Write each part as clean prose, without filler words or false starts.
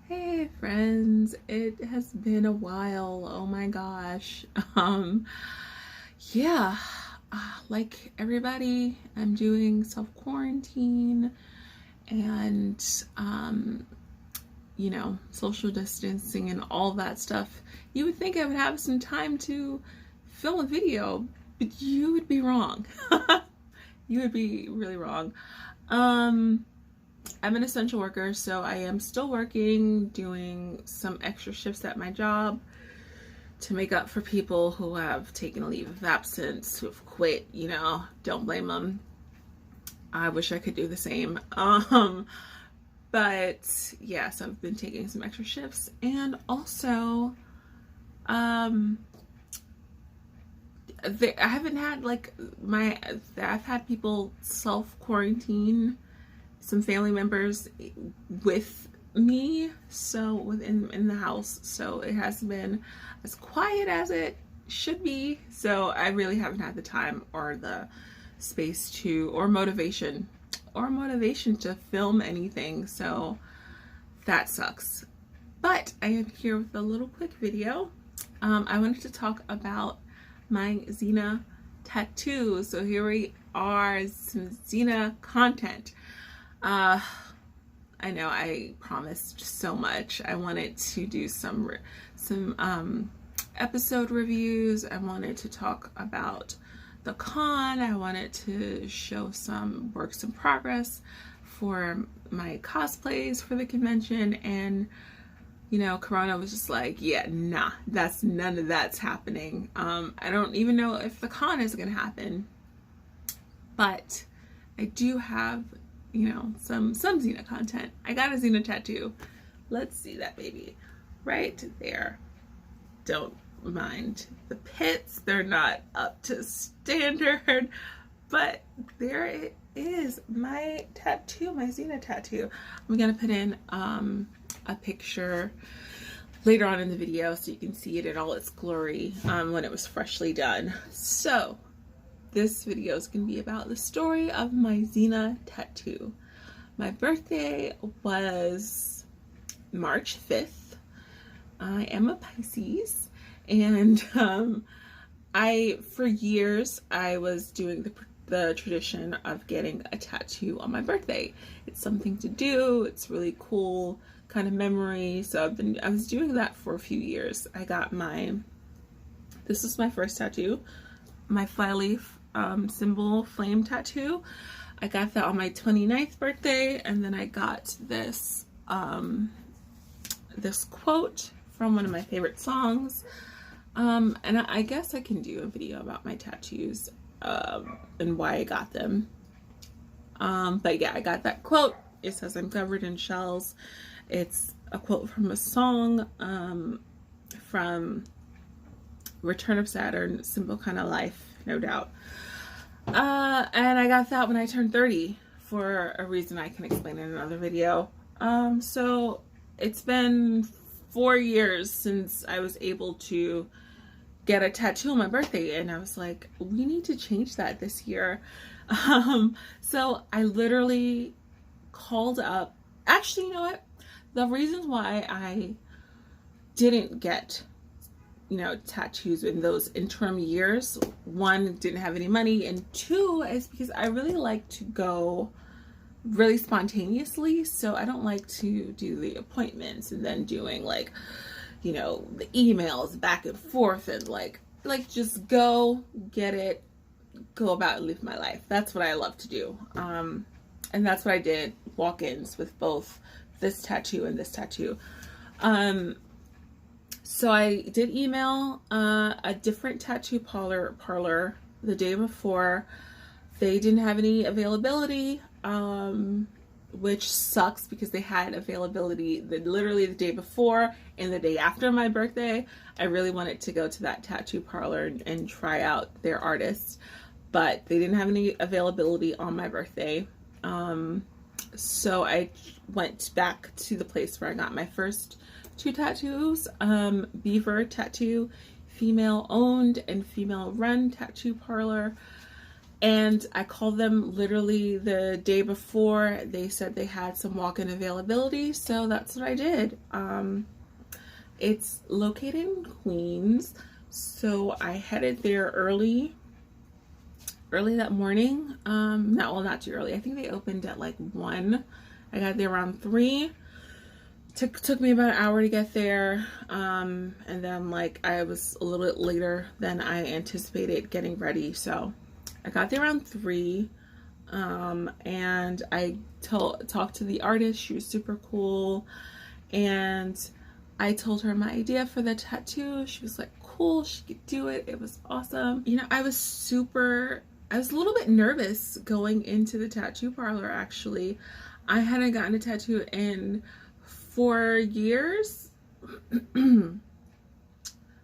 Hey friends, it has been a while. Oh my gosh. Yeah, like everybody, I'm doing self-quarantine and social distancing and all that stuff. You would think I would have some time to film a video, but you would be wrong. You would be really wrong. I'm an essential worker, so I am still working, doing some extra shifts at my job to make up for people who have taken a leave of absence, who have quit, don't blame them. I wish I could do the same. But yes, I've been taking some extra shifts, and also, I haven't had I've had people self-quarantine, some family members with me, so within the house, so it has been as quiet as it should be, so I really haven't had the time or the space to or motivation to film anything, so that sucks. But I am here with a little quick video. I wanted to talk about my Xena tattoo. So here we are, some Xena content. I know I promised so much. I wanted to do some episode reviews. I wanted to talk about the con. I wanted to show some works in progress for my cosplays for the convention, and Corona was just like, yeah, nah, none of that's happening. I don't even know if the con is gonna happen, but I do have some Xena content. I got a Xena tattoo. Let's see that baby right there. Don't mind the pits, they're not up to standard, but there it is, my tattoo, my Xena tattoo. I'm gonna put in a picture later on in the video so you can see it in all its glory when it was freshly done. So this video is going to be about the story of my Xena tattoo. My birthday was March 5th. I am a Pisces, and for years I was doing the tradition of getting a tattoo on my birthday. It's something to do. It's really cool kind of memory. So I was doing that for a few years. This is my first tattoo, my fly-leaf symbol flame tattoo. I got that on my 29th birthday, and then I got this this quote from one of my favorite songs. And I guess I can do a video about my tattoos and why I got them. But yeah, I got that quote. It says, "I'm covered in shells." It's a quote from a song from Return of Saturn, Simple Kind of Life, no doubt. And I got that when I turned 30 for a reason I can explain in another video. So it's been 4 years since I was able to get a tattoo on my birthday, and I was like, we need to change that this year. So I literally called up, actually, you know what? The reasons why I didn't get tattoos in those interim years, one, didn't have any money, and two, is because I really like to go really spontaneously, so I don't like to do the appointments and then doing the emails back and forth and like just go get it, go about and live my life. That's what I love to do. And that's what I did, walk-ins with both this tattoo and this tattoo. So I did email a different tattoo parlor the day before. They didn't have any availability, which sucks because they had availability literally the day before and the day after my birthday. I really wanted to go to that tattoo parlor and try out their artists, but they didn't have any availability on my birthday. So I went back to the place where I got my first two tattoos, Beaver tattoo, female owned and female run tattoo parlor. And I called them literally the day before. They said they had some walk-in availability, so that's what I did. It's located in Queens, so I headed there early that morning. Not too early. I think they opened at like 1. I got there around 3. Took me about an hour to get there, and then like I was a little bit later than I anticipated getting ready, so I got there around 3, and I talked to the artist. She was super cool, and I told her my idea for the tattoo. She was like, cool, she could do it. It was awesome. You know, I was a little bit nervous going into the tattoo parlor, actually. I hadn't gotten a tattoo in 4 years.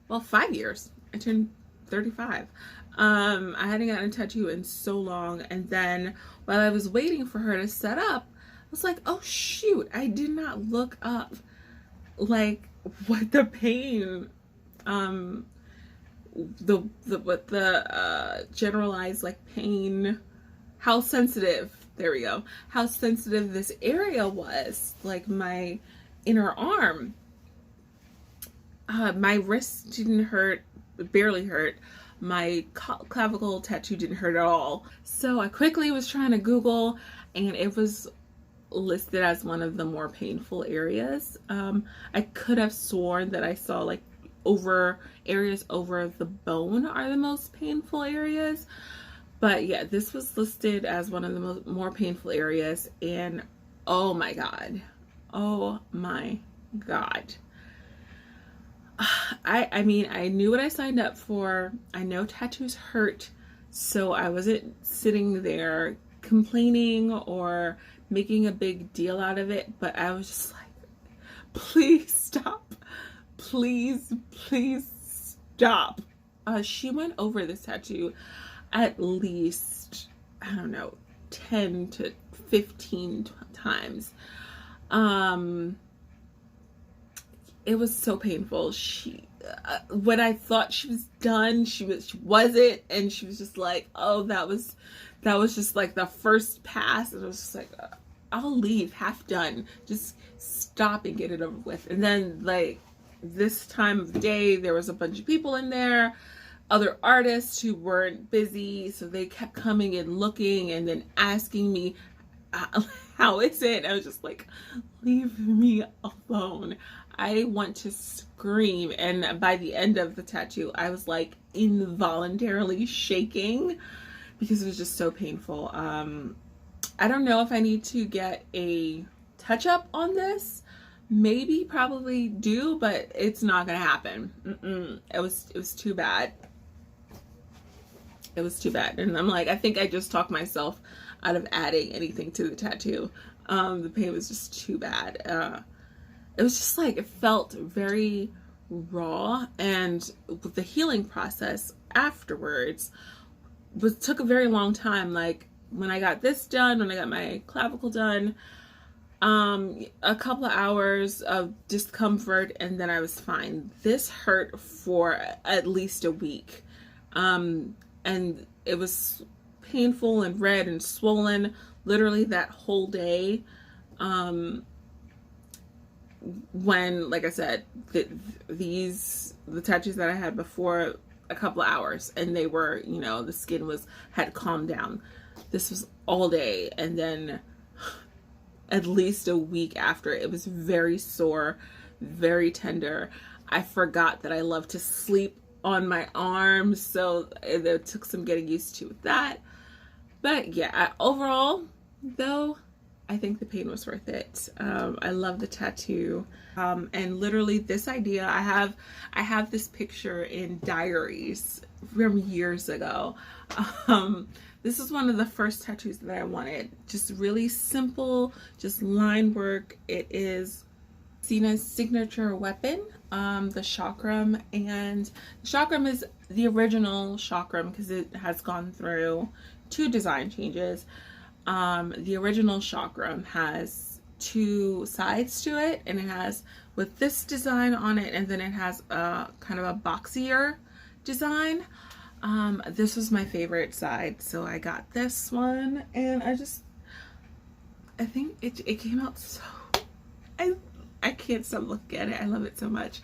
Well, 5 years. I turned 35. I hadn't gotten a tattoo in so long, and then while I was waiting for her to set up, I was like, oh shoot, I did not look up like what the pain, generalized like pain, how sensitive, there we go, how sensitive this area was, like my inner arm. My wrist didn't hurt, barely hurt. My clavicle tattoo didn't hurt at all. So I quickly was trying to Google, and it was listed as one of the more painful areas. I could have sworn that I saw like areas over the bone are the most painful areas, but yeah, this was listed as one of the more painful areas, and oh my god, I mean, I knew what I signed up for. I know tattoos hurt, so I wasn't sitting there complaining or making a big deal out of it, but I was just like, please stop. Please stop. She went over this tattoo at least, I don't know, 10 to 15 times. It was so painful. She, when I thought she was done, she wasn't, and she was just like, oh, that was just like the first pass, and I was just like, I'll leave, half done, just stop and get it over with. And then like this time of day, there was a bunch of people in there, other artists who weren't busy, so they kept coming and looking and then asking me, how is it? I was just like, leave me alone. I want to scream. And by the end of the tattoo, I was like involuntarily shaking because it was just so painful. I don't know if I need to get a touch-up on this. Maybe, probably do, but it's not gonna happen. It was too bad. It was too bad. And I'm like, I think I just talked myself out of adding anything to the tattoo. The pain was just too bad. It was just like, it felt very raw, and with the healing process afterwards took a very long time. Like when I got this done, when I got my clavicle done, a couple of hours of discomfort, and then I was fine. This hurt for at least a week. And it was painful and red and swollen literally that whole day. When, like I said, the tattoos that I had before, a couple of hours, and they were, you know, the skin had calmed down. This was all day, and then at least a week after, it was very sore, very tender. I forgot that I love to sleep on my arms, so it took some getting used to with that. But yeah, overall, though, I think the pain was worth it. I love the tattoo. And literally this idea, I have this picture in diaries from years ago. This is one of the first tattoos that I wanted. Just really simple, just line work. It is Xena's signature weapon, the Chakram. And the Chakram is the original Chakram because it has gone through 2 design changes. The original Chakram has 2 sides to it, and it has with this design on it, and then it has a kind of a boxier design. This was my favorite side, so I got this one, and I think it came out so, I can't stop looking at it. I love it so much.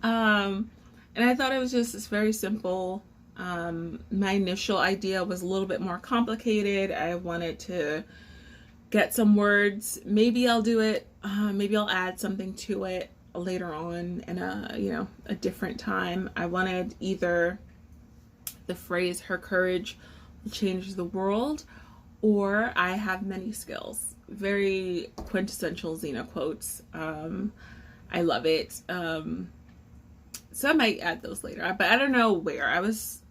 And I thought it was just very simple. My initial idea was a little bit more complicated. I wanted to get some words. Maybe I'll do it. Maybe I'll add something to it later on in a different time. I wanted either the phrase "her courage will change the world" or "I have many skills." Very quintessential Xena quotes. I love it. So I might add those later, but I don't know where. I was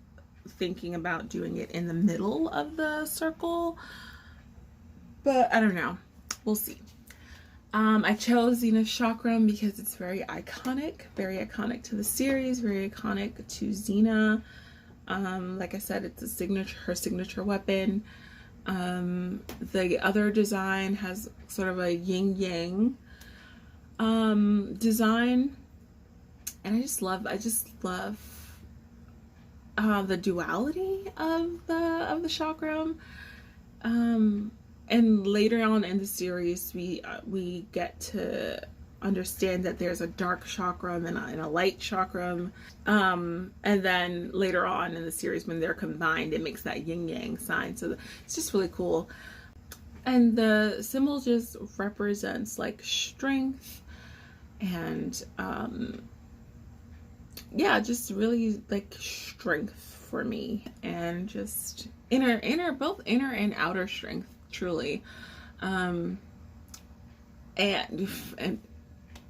thinking about doing it in the middle of the circle, but I don't know. We'll see. I chose Xena's Chakram because it's very iconic to the series, very iconic to Xena. Like I said, it's her signature weapon. The other design has sort of a yin-yang design, and I just love the duality of the chakram. And later on in the series, we get to understand that there's a dark chakram and a light chakram. And then later on in the series, when they're combined, it makes that yin-yang sign. So it's just really cool. And the symbol just represents like strength and yeah, just really like strength for me, and just both inner and outer strength, truly. And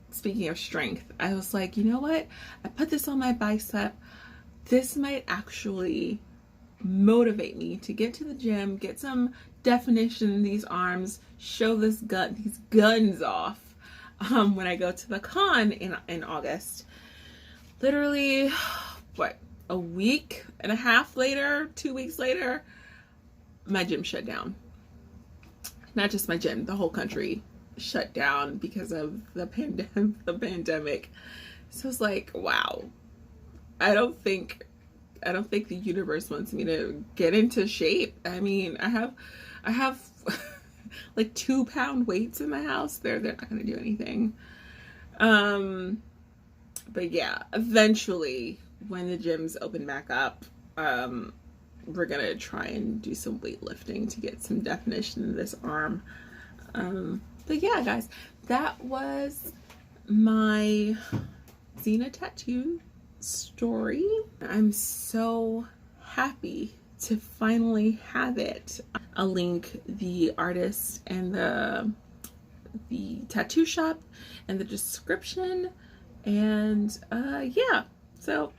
speaking of strength, I was like, you know what? I put this on my bicep. This might actually motivate me to get to the gym, get some definition in these arms, show these guns off when I go to the con in August. Literally, what, a week and a half later, 2 weeks later, my gym shut down. Not just my gym, the whole country shut down because of the pandemic. So it's like, wow. I don't think the universe wants me to get into shape. I mean, I have like 2-pound weights in my house. They're not gonna do anything. But yeah, eventually when the gyms open back up, we're gonna try and do some weightlifting to get some definition in this arm. But yeah, guys, that was my Xena tattoo story. I'm so happy to finally have it. I'll link the artist and the tattoo shop in the description. And yeah, so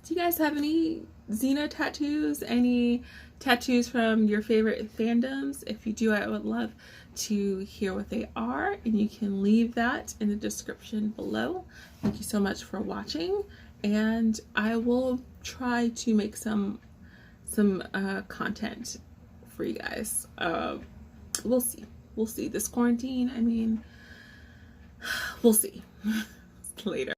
do you guys have any Xena tattoos? Any tattoos from your favorite fandoms? If you do, I would love to hear what they are, and you can leave that in the description below. Thank you so much for watching, and I will try to make some content for you guys. We'll see. This quarantine, I mean, we'll see. Later.